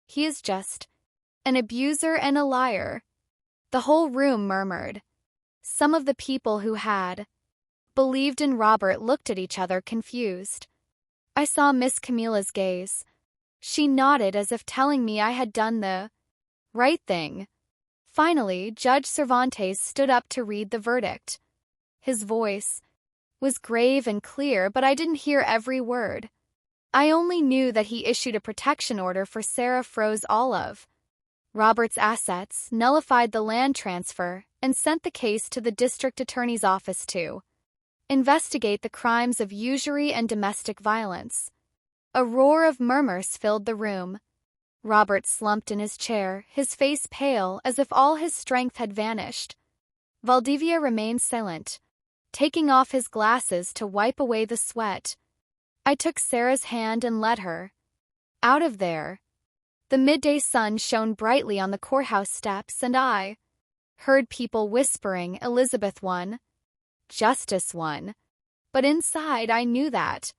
He is just an abuser and a liar. The whole room murmured. Some of the people who had believed in Robert looked at each other confused. I saw Miss Camilla's gaze. She nodded as if telling me I had done the right thing. Finally, Judge Cervantes stood up to read the verdict. His voice was grave and clear, but I didn't hear every word. I only knew that he issued a protection order for Sarah froze all of Robert's assets, nullified the land transfer, and sent the case to the district attorney's office to investigate the crimes of usury and domestic violence. A roar of murmurs filled the room. Robert slumped in his chair, his face pale as if all his strength had vanished. Valdivia remained silent, taking off his glasses to wipe away the sweat. I took Sarah's hand and led her out of there. The midday sun shone brightly on the courthouse steps, and I heard people whispering, "Elizabeth won. Justice won." But inside I knew that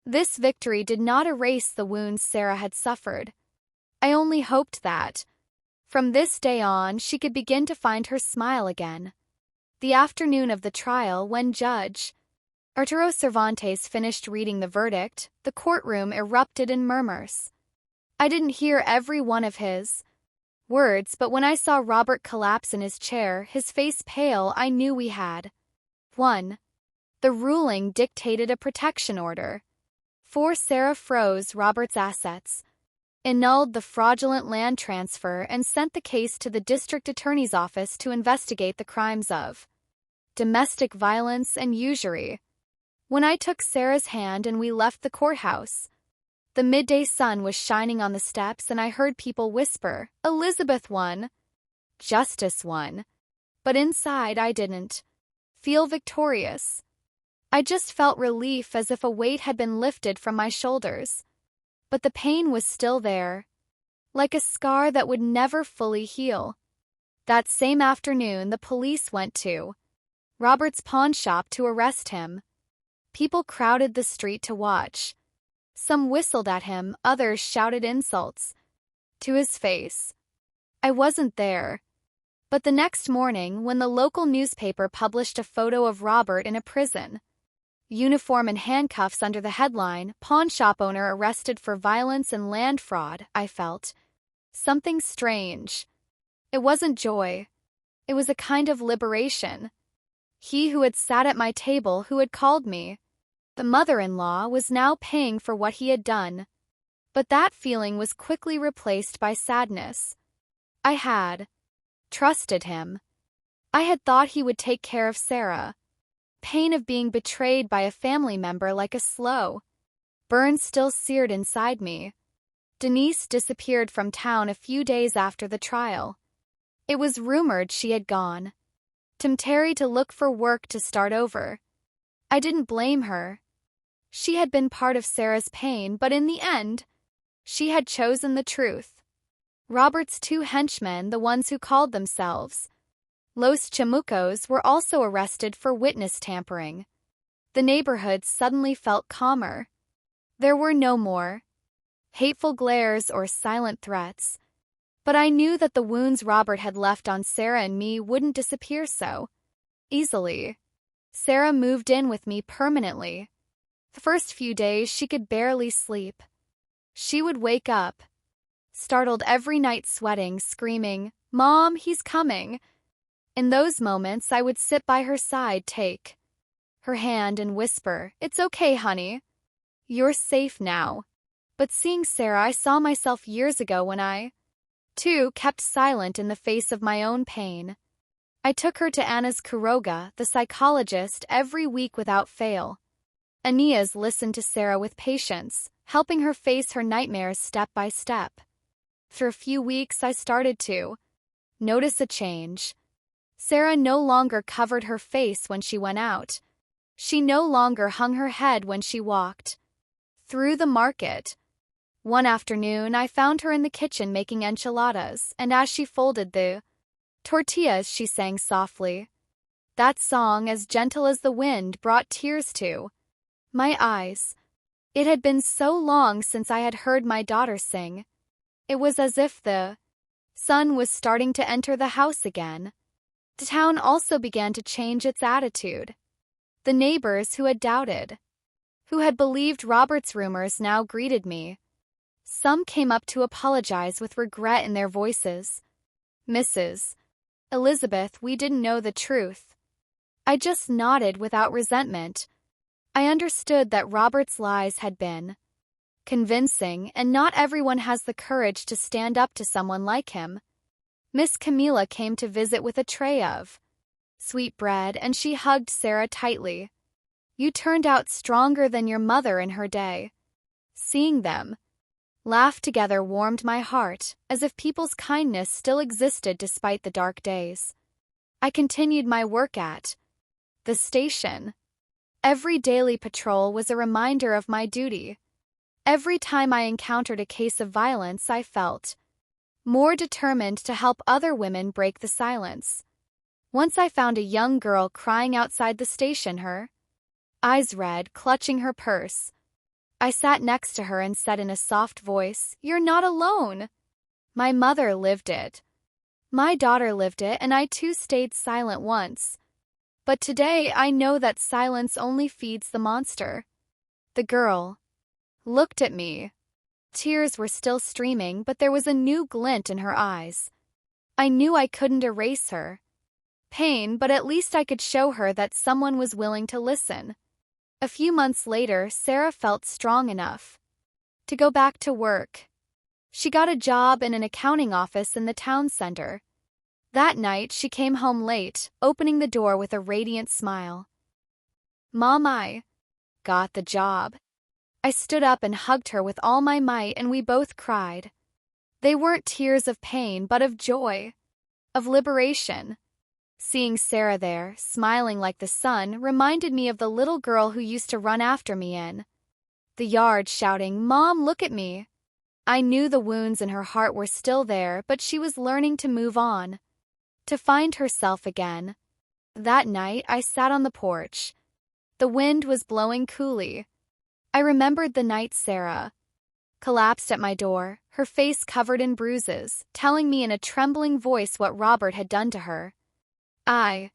this victory did not erase the wounds Sarah had suffered. I only hoped that, from this day on, she could begin to find her smile again. The afternoon of the trial, when Judge Arturo Cervantes finished reading the verdict, the courtroom erupted in murmurs. I didn't hear every one of his words, but when I saw Robert collapse in his chair, his face pale, I knew we had won. The ruling dictated a protection order for Sarah froze Robert's assets, annulled the fraudulent land transfer, and sent the case to the district attorney's office to investigate the crimes of domestic violence and usury. When I took Sarah's hand and we left the courthouse, the midday sun was shining on the steps, and I heard people whisper, "Elizabeth won. Justice won." But inside I didn't feel victorious. I just felt relief, as if a weight had been lifted from my shoulders. But the pain was still there, like a scar that would never fully heal. That same afternoon, the police went to Robert's pawn shop to arrest him. People crowded the street to watch. Some whistled at him, others shouted insults to his face. I wasn't there. But the next morning, when the local newspaper published a photo of Robert in a prison uniform and handcuffs under the headline, "Pawn shop owner arrested for violence and land fraud," I felt something strange. It wasn't joy. It was a kind of liberation. He who had sat at my table, who had called me the mother-in-law, was now paying for what he had done. But that feeling was quickly replaced by sadness. I had trusted him. I had thought he would take care of Sarah. Pain of being betrayed by a family member, like a slow burn, still seared inside me. Denise disappeared from town a few days after the trial. It was rumored she had gone to Terry to look for work to start over. I didn't blame her. She had been part of Sarah's pain, but in the end, she had chosen the truth. Robert's two henchmen, the ones who called themselves Los Chamucos, were also arrested for witness tampering. The neighborhood suddenly felt calmer. There were no more hateful glares or silent threats. But I knew that the wounds Robert had left on Sarah and me wouldn't disappear so easily. Sarah moved in with me permanently. The first few days, she could barely sleep. She would wake up, startled every night, sweating, screaming, "Mom, he's coming." In those moments, I would sit by her side, take her hand and whisper, "It's okay, honey. You're safe now." But seeing Sarah, I saw myself years ago when I, too, kept silent in the face of my own pain. I took her to Anna's Kuroga, the psychologist, every week without fail. Aeneas listened to Sarah with patience, helping her face her nightmares step by step. For a few weeks, I started to notice a change. Sarah no longer covered her face when she went out. She no longer hung her head when she walked through the market. One afternoon, I found her in the kitchen making enchiladas, and as she folded the tortillas, she sang softly. That song, as gentle as the wind, brought tears to my eyes. It had been so long since I had heard my daughter sing. It was as if the sun was starting to enter the house again. The town also began to change its attitude. The neighbors who had doubted, who had believed Robert's rumors, now greeted me. Some came up to apologize with regret in their voices. Mrs. Elizabeth, we didn't know the truth. I just nodded without resentment. I understood that Robert's lies had been convincing, and not everyone has the courage to stand up to someone like him. Miss Camilla came to visit with a tray of sweet bread, and she hugged Sarah tightly. You turned out stronger than your mother in her day. Seeing them laugh together warmed my heart, as if people's kindness still existed despite the dark days. I continued my work at the station. Every daily patrol was a reminder of my duty. Every time I encountered a case of violence, I felt more determined to help other women break the silence. Once I found a young girl crying outside the station, her eyes red, clutching her purse. I sat next to her and said in a soft voice, "You're not alone." My mother lived it. My daughter lived it, and I too stayed silent once. But today I know that silence only feeds the monster. The girl looked at me. Tears were still streaming, but there was a new glint in her eyes. I knew I couldn't erase her pain, but at least I could show her that someone was willing to listen. A few months later, Sarah felt strong enough to go back to work. She got a job in an accounting office in the town center. That night, she came home late, opening the door with a radiant smile. "Mom, I got the job." I stood up and hugged her with all my might, and we both cried. They weren't tears of pain, but of joy, of liberation. Seeing Sarah there, smiling like the sun, reminded me of the little girl who used to run after me in the yard, shouting, "Mom, look at me." I knew the wounds in her heart were still there, but she was learning to move on, to find herself again. That night, I sat on the porch. The wind was blowing coolly. I remembered the night Sarah collapsed at my door, her face covered in bruises, telling me in a trembling voice what Robert had done to her. I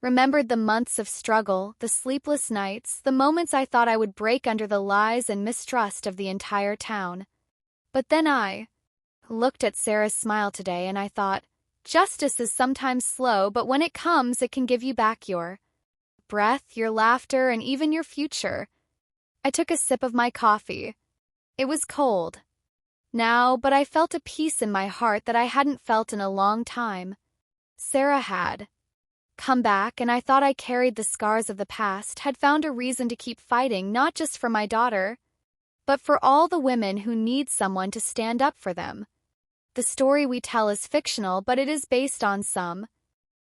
remembered the months of struggle, the sleepless nights, the moments I thought I would break under the lies and mistrust of the entire town. But then I looked at Sarah's smile today and I thought, justice is sometimes slow, but when it comes, it can give you back your breath, your laughter, and even your future. I took a sip of my coffee. It was cold now, but I felt a peace in my heart that I hadn't felt in a long time. Sarah had come back, and I thought I carried the scars of the past, had found a reason to keep fighting, not just for my daughter, but for all the women who need someone to stand up for them. The story we tell is fictional, but it is based on some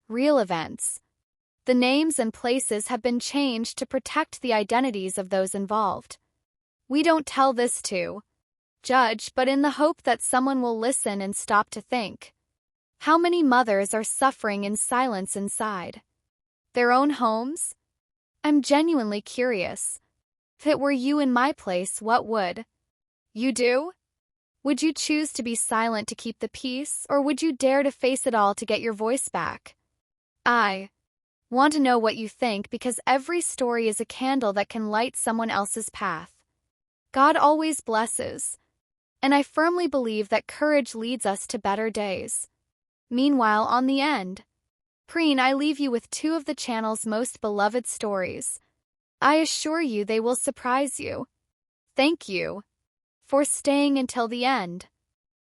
real events. The names and places have been changed to protect the identities of those involved. We don't tell this to judge, but in the hope that someone will listen and stop to think. How many mothers are suffering in silence inside their own homes? I'm genuinely curious. If it were you in my place, what would you do? Would you choose to be silent to keep the peace, or would you dare to face it all to get your voice back? I want to know what you think, because every story is a candle that can light someone else's path. God always blesses, and I firmly believe that courage leads us to better days. Meanwhile, on the end screen, I leave you with two of the channel's most beloved stories. I assure you they will surprise you. Thank you for staying until the end.